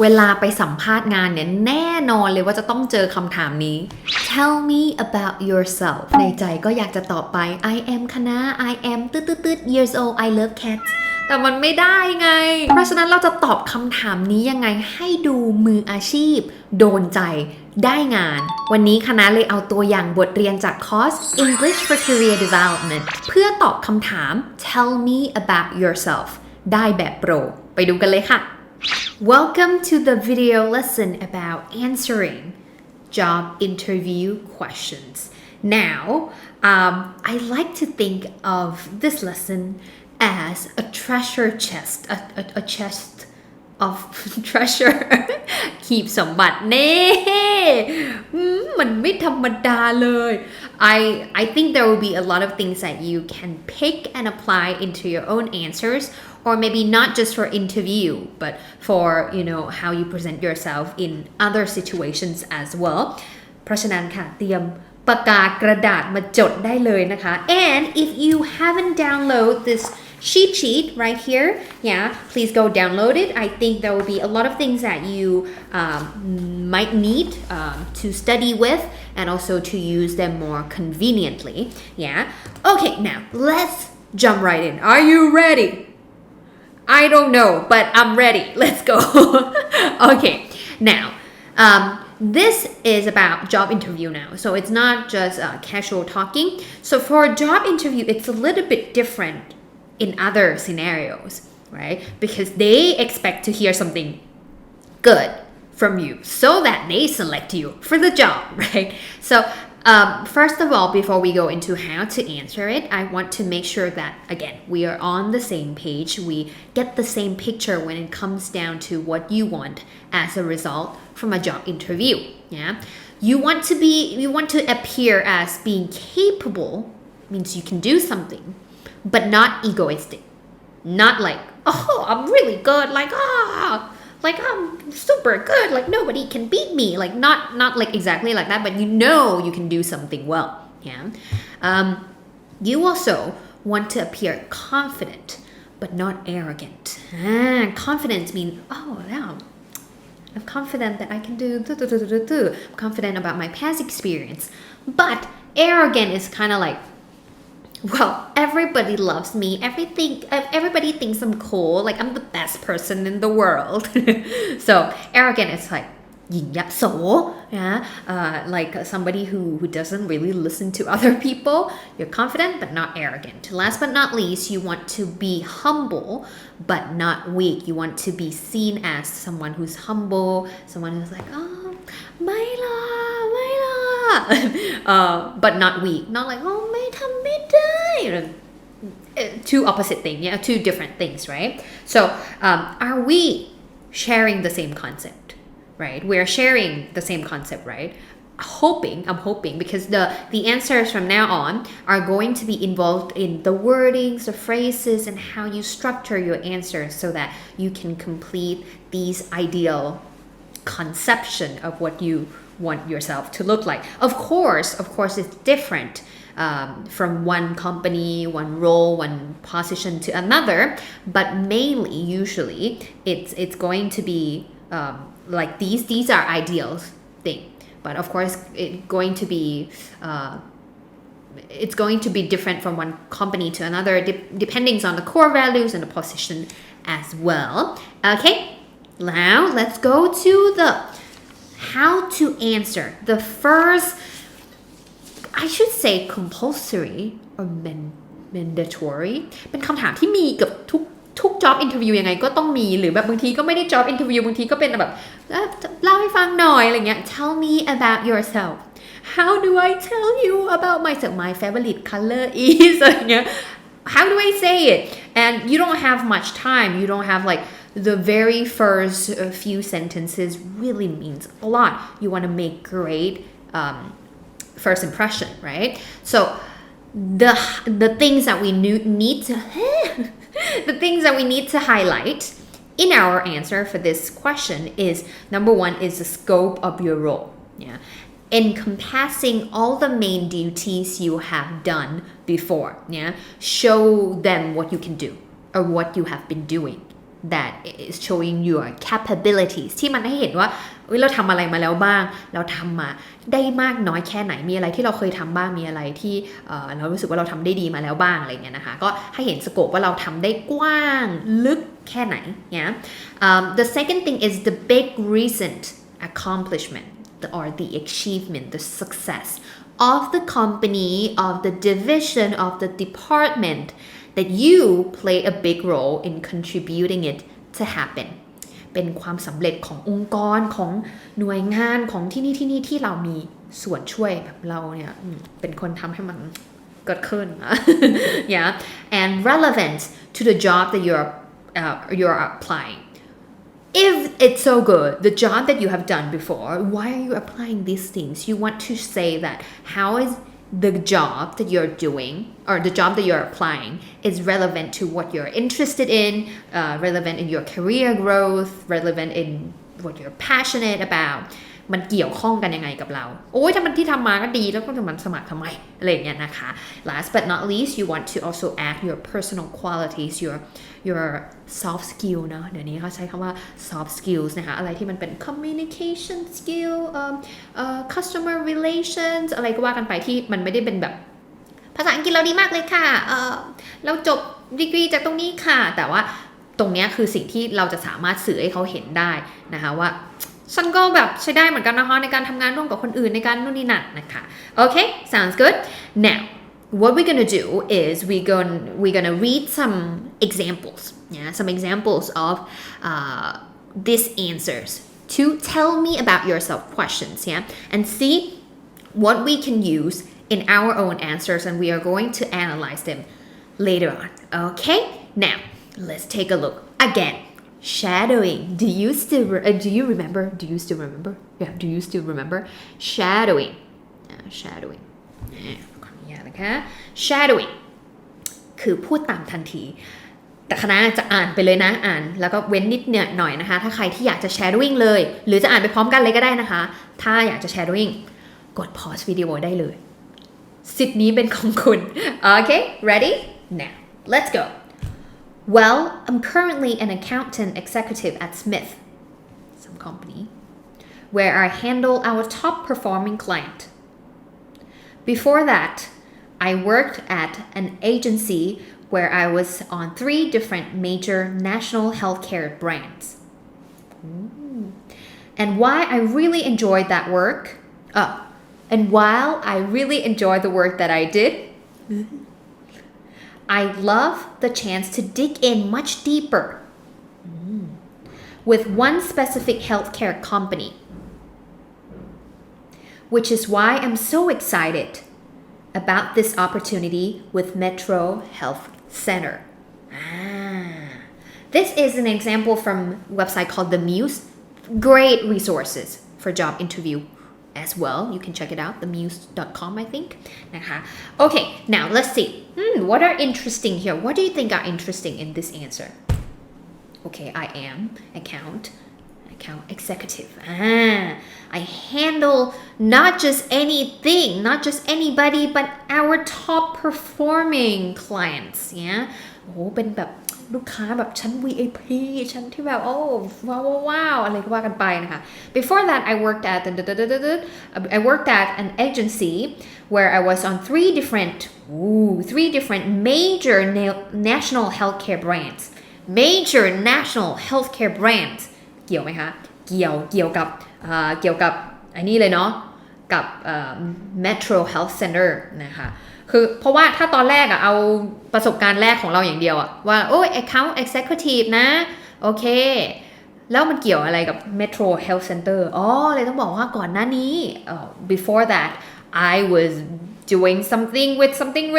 เวลาไปสัมภาษณ์งานเนี่ยแน่นอนเลยว่าจะต้องเจอคำถามนี้ Tell me about yourself ในใจก็อยากจะตอบไป I am คณะ I am ตืด years old I love cats แต่มันไม่ได้ไง เพราะฉะนั้นเราจะตอบคำถามนี้ยังไงให้ดูมืออาชีพโดนใจได้งาน วันนี้คณะเลยเอาตัวอย่างบทเรียนจากคอร์ส English for Career Development เพื่อตอบคำถาม Tell me about yourself ได้แบบโปรไปดูกันเลยค่ะWelcome to the video lesson about answering job interview questions. Now, I like to think of this lesson as a treasure chest, a chest of treasure. Keep สมบัติเน่มันไม่ธรรมดาเลย I think there will be a lot of things that you can pick and apply into your own answers.Or maybe not just for interview, but for, how you present yourself in other situations as well. เพราะฉะนั้นค่ะเตรียมปากกากระดาษมาจดได้เลยนะคะ And if you haven't downloaded this cheat sheet right here, please go download it. I think there will be a lot of things that you might need to study with and also to use them more conveniently. Okay, now let's jump right in. Are you ready?I don't know, but I'm ready. Let's go. Okay, now, this is about job interview now. So it's not just casual talking. So for a job interview, it's a little bit different in other scenarios, right? Because they expect to hear something good from you so that they select you for the job, right? So,first of all, before we go into how to answer it, I want to make sure that, again, we are on the same page. We get the same picture when it comes down to what you want as a result from a job interview. You want to appear as being capable, means you can do something, but not egoistic. Not like, oh, I'm really good, like I'm super good, like nobody can beat me, like not like exactly like that, but you can do something well. You also want to appear confident but not arrogant. Confidence means I'm confident that I can do I'm confident about my past experience, but arrogant is kind of like, well, everybody loves me. Everybody thinks I'm cool. Like I'm the best person in the world. So arrogant is like หยิ่งยโส like somebody who doesn't really listen to other people. You're confident but not arrogant. Last but not least, you want to be humble but not weak. You want to be seen as someone who's humble, someone who's like, oh, ไม่หรอก but not weak. Not like, oh, ไม่ทำไม่ได้ Two opposite things, two different things, right? So are we sharing the same concept?Right? We're sharing the same concept, right? I'm hoping because the answers from now on are going to be involved in the wordings, the phrases, and how you structure your answers so that you can complete these ideal conception of what you want yourself to look like. Of course, it's different from one company, one role, one position to another, but mainly, usually, it's going to be like these are ideal thing, but of course it's going to be different from one company to another depending on the core values and the position as well. Okay, now let's go to the how to answer. The first, I should say compulsory or mandatory เป็นคำถามที่มีกับทุก job interview ยังไงก็ต้องมีหรือแบบบางทีก็ไม่ได้ job interview บางทีก็เป็นแบบเล่าให้ฟังหน่อยอะไรเงี้ย Tell me about yourself. How do I tell you about myself? My favorite color is อะไรเงี้ย How do I say it? And you don't have much time. You don't have like the very first few sentences really means a lot. You want to make great first impression, right? So the things that we need to the things that we need to highlight in our answer for this question is number one is the scope of your role. Encompassing all the main duties you have done before. Show them what you can do or what you have been doing. that is showing your capabilities ที่มันให้เห็นว่าเราทำอะไรมาแล้วบ้างเราทำมาได้มากน้อยแค่ไหนมีอะไรที่เราเคยทำบ้างมีอะไรที่เรารู้สึกว่าเราทำได้ดีมาแล้วบ้างอะไรเงี้ยนะคะก็ให้เห็นสโกปว่าเราทำได้กว้างลึกแค่ไหนเนี่ย the second thing is the big recent accomplishment or the achievement the success of the company of the division of the department that you play a big role in contributing it to happen เป็นความสำเร็จขององค์กรของหน่วยงานของที่นี่ที่เรามีส่วนช่วยแบบเราเนี่ยเป็นคนทำให้มันเกิดขึ้น yeah and relevant to the job that you're applying if it's so good the job that you have done before why are you applying these things you want to say that how is the job that you're doing or the job that you're applying is relevant to what you're interested in relevant in your career growth relevant in what you're passionate about มันเกี่ยวข้องกันยังไงกับเราโอ้ยถ้ามันที่ทำมาก็ดีแล้วก็จะมันสมัครทำไมอะไรอย่างเงี้ยนะคะ last but not least you want to also add your personal qualities your soft skill เนอะเดี๋ยวนี้เขาใช้คำว่า soft skills นะคะอะไรที่มันเป็น communication skill customer relations อะไรก็ว่ากันไปที่มันไม่ได้เป็นแบบภาษาอังกฤษเราดีมากเลยค่ะเราจบดีกรีจากตรงนี้ค่ะแต่ว่าตรงนี้คือสิ่งที่เราจะสามารถสื่อให้เขาเห็นได้นะคะว่าฉันก็แบบใช้ได้เหมือนกันนะคะในการทำงานร่วมกับคนอื่นในการนู่นนี่นั่นนะคะ okay sounds good now what we're gonna do is we're gonna read some examples some examples of these answers to tell me about yourself questions and see what we can use in our own answers and we are going to analyze them later on okay now let's take a look again shadowing do you still remember yeah do you still remember shadowing shadowing ขออนุญาตนะคะ shadowing คือพูดตามทันทีแต่คณะจะอ่านไปเลยนะอ่านแล้วก็เว้นนิดเนี่ยหน่อยนะคะถ้าใครที่อยากจะ shadowing เลยหรือจะอ่านไปพร้อมกันเลยก็ได้นะคะถ้าอยากจะ shadowing กด pause วิดีโอได้เลยสิทธิ์นี้เป็นของคุณ okay ready now let's go Well, I'm currently an accountant executive at Smith, some company, where I handle our top performing client. Before that, I worked at an agency where I was on 3 different major national healthcare brands. And while I really enjoyed the work that I did, I love the chance to dig in much deeper with one specific healthcare company, which is why I'm so excited about this opportunity with Metro Health Center. This is an example from a website called The Muse. Great resources for job interview.as well. You can check it out, themuse.com, I think. Okay, now let's see. What are interesting here? What do you think are interesting in this answer? Okay, I am account executive. I handle not just anything, not just anybody, but our top performing clients. Yeah. โอ้เป็นแบบลูกค้าแบบชั้น VIP ชั้นที่แบบโอ้ว้าวอะไรก็ว่ากันไปนะคะ Before that I worked at an agency where I was on 3 different major national healthcare brands major national healthcare brands เกี่ยวไหมคะเกี่ยวกับอันนี้เลยเนาะกับMetro Health Center นะคะคือเพราะว่าถ้าตอนแรกอะเอาประสบการณ์แรกของเราอย่างเดียวอะว่าโอ้ย account executive นะโอเคแล้วมันเกี่ยวอะไรกับ Metro Health Center เลยต้องบอกว่าก่อนหน้านี้ before that I was doing something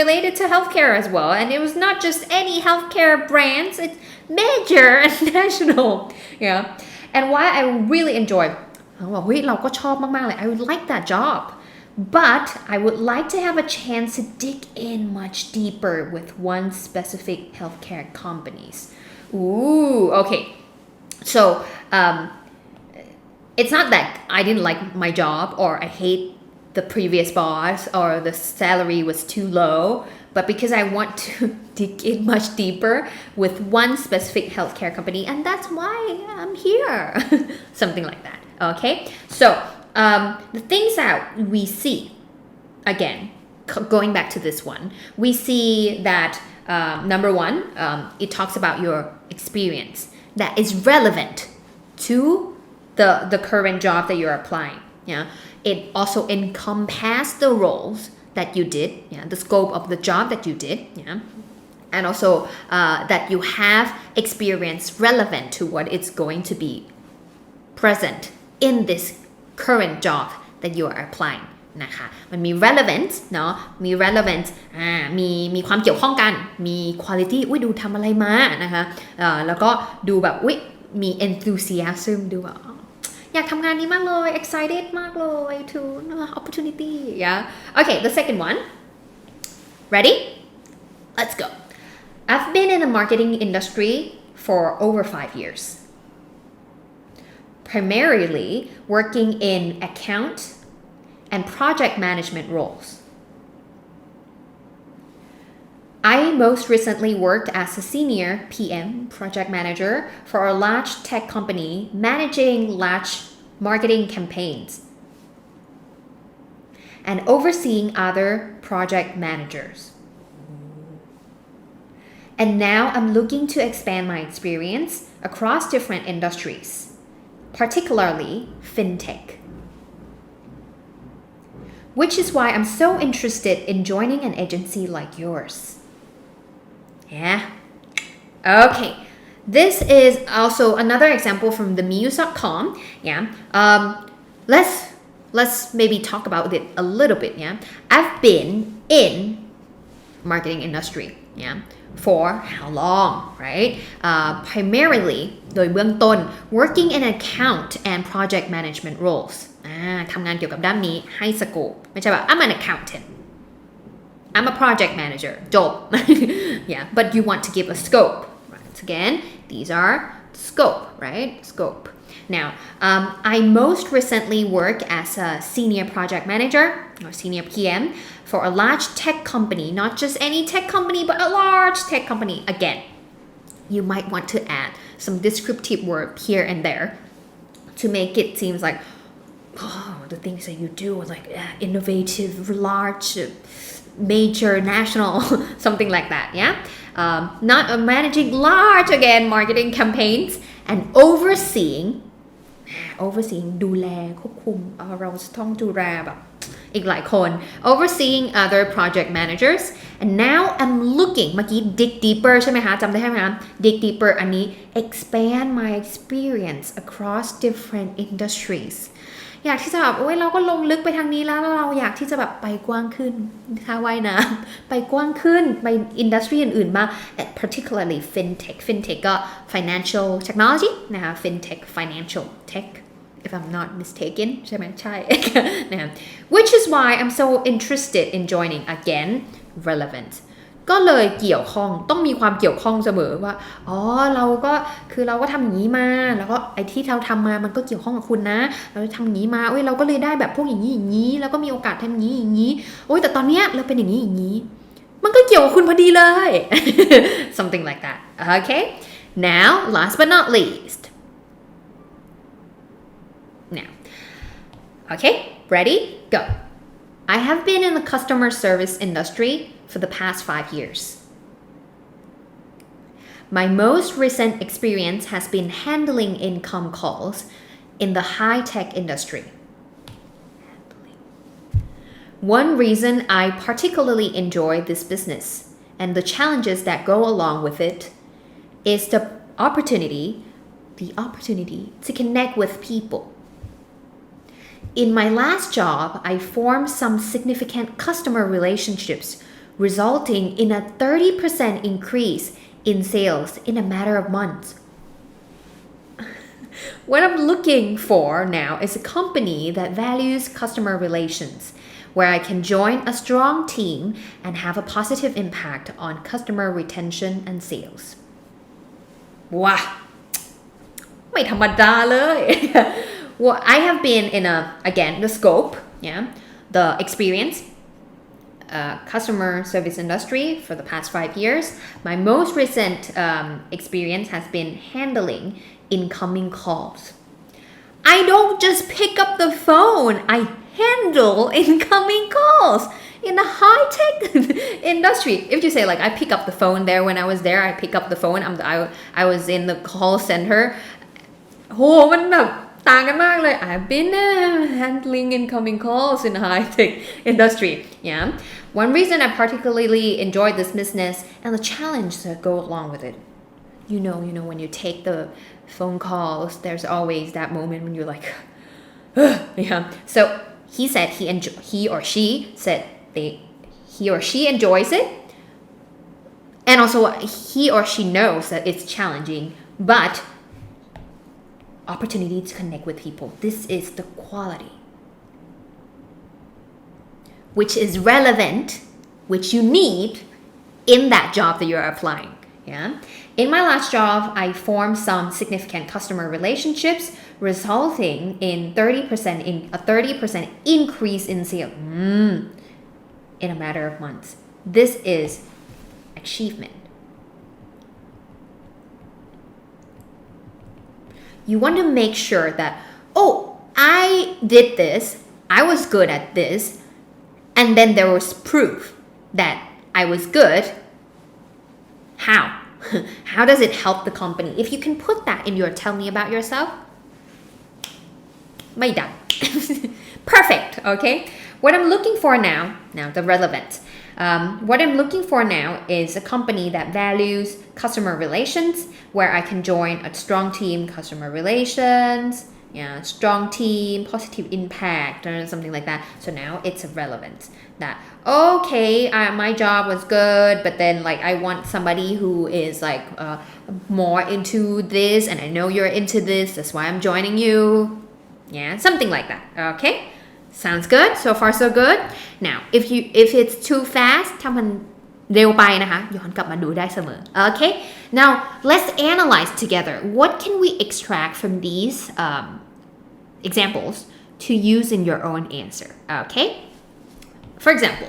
related to healthcare as well and it was not just any healthcare brands it's major and national and why I really enjoyed บอกเฮ้ยเราก็ชอบมากๆเลย I would like that job but I would like to have a chance to dig in much deeper with one specific healthcare companies. Okay. So, it's not that I didn't like my job or I hate the previous boss or the salary was too low, but because I want to dig in much deeper with one specific healthcare company, and that's why I'm here. Something like that. Okay, so the things that we see, again, going back to this one, we see that number one, it talks about your experience that is relevant to the current job that you're applying. Yeah, it also encompasses the roles that you did, yeah, the scope of the job that you did, yeah, and also that you have experience relevant to what it's going to be present in this current job that you are applying นะคะมันมี relevance เนาะมี relevance มีความเกี่ยวข้องกันมี quality อุ้ยดูทำอะไรมานะคะแล้วก็ดูแบบอุ้ยมี enthusiasm ดูแบบอยากทำงานนี้มากเลย excited มากเลย to opportunity yeah okay the second one ready let's go I've been in the marketing industry for over 5 years primarily working in account and project management roles I most recently worked as a senior PM project manager for a large tech company managing large marketing campaigns and overseeing other project managers. And now I'm looking to expand my experience across different industries, particularly fintech. Which is why I'm so interested in joining an agency like yours.Yeah. Okay. This is also another example from themuse.com. Yeah. Let's maybe talk about it a little bit. Yeah. I've been in marketing industry. Yeah. For how long? Right. Primarily โดยเบื้องต้น working in account and project management roles. ทำงานเกี่ยวกับด้านนี้ให้สโกปไม่ใช่แบบ I'm an accountant.I'm a project manager. Job. Yeah, but you want to give a scope. Right. Again, these are scope, right? Scope. Now, I most recently worked as a senior project manager or senior PM for a large tech company, not just any tech company, but a large tech company. Again, you might want to add some descriptive word here and there to make it seem like, oh, the things that you do are like innovative, large.Major national something like that yeah not managing large again marketing campaigns and overseeing ดูแลควบคุมเราจะต้องดูแลแบบอีกหลายคน overseeing other project managers and now I'm looking เมื่อกี้ dig deeper ใช่ไหมคะจำได้ไหมคะ dig deeper อันนี้ expand my experience across different industriesอยากที่จะแบบโอ้ยเราก็ลงลึกไปทางนี้แล้วเราอยากที่จะแบบไปกว้างขึ้นถ้าว่ายน้ำไปกว้างขึ้นไปอินดัสทรีอื่นๆบ้าง particularly fintech ก็ financial technology นะคะ fintech financial tech if I'm not mistaken ใช่ไหมใช่นะ which is why I'm so interested in joining again relevant ก็เลยเกี่ยวข้องต้องมีความเกี่ยวข้องเสมอว่าเราก็ทำอย่างนี้มาแล้วก็ไอ้ที่เราทำมามันก็เกี่ยวข้องกับคุณนะเราทำอย่างนี้มาเราก็เลยได้แบบพวกอย่างนี้แล้วก็มีโอกาสทำอย่างนี้แต่ตอนเนี้ยเราเป็นอย่างนี้มันก็เกี่ยวกับคุณพอดีเลย something like that okay now last but not least now okay ready go I have been in the customer service industry for the past 5 years. My most recent experience has been handling income calls in the high-tech industry. One reason I particularly enjoy this business and the challenges that go along with it is the opportunity to connect with people.In my last job, I formed some significant customer relationships, resulting in a 30% increase in sales in a matter of months. What I'm looking for now is a company that values customer relations, where I can join a strong team and have a positive impact on customer retention and sales. Wow! ไม่ธรรมดาเลย Well, I have been in again, the scope, yeah, the experience, customer service industry for the past 5 years. My most recent experience has been handling incoming calls. I don't just pick up the phone, I handle incoming calls in the high-tech industry. If you say like I pick up the phone there when I was there, I pick up the phone, I was in the call center. โหมันแบบต่างกันมากเลย I've been handling incoming calls in the high-tech industry. Yeah. One reason I particularly enjoyed this business and the challenge that go along with it. You know, when you take the phone calls, there's always that moment when you're like, yeah. So he said he or she said he or she enjoys it, and also he or she knows that it's challenging, but opportunity to connect with people. This is the quality which is relevant, which you need in that job that you're applying. Yeah. In my last job, I formed some significant customer relationships, resulting in a 30% increase in sales in a matter of months. This is achievement. You want to make sure that, oh, I did this, I was good at this, and then there was proof that I was good. How? How does it help the company? If you can put that in your tell me about yourself, ไม่ดัง Perfect, okay? What I'm looking for now the relevant. What I'm looking for now is a company that values customer relations, where I can join a strong team, customer relations, strong team, positive impact, or something like that. So now it's relevant. That, okay, my job was good, but then like I want somebody who is like more into this, and I know you're into this, that's why I'm joining you. Yeah, something like that. Okay? Sounds good? So far so good? Now, if it's too fast, ถ้ามันเร็วไปนะคะย้อนกลับมาดูได้เสมอ Okay? Now, let's analyze together. What can we extract from these examples to use in your own answer? Okay? For example,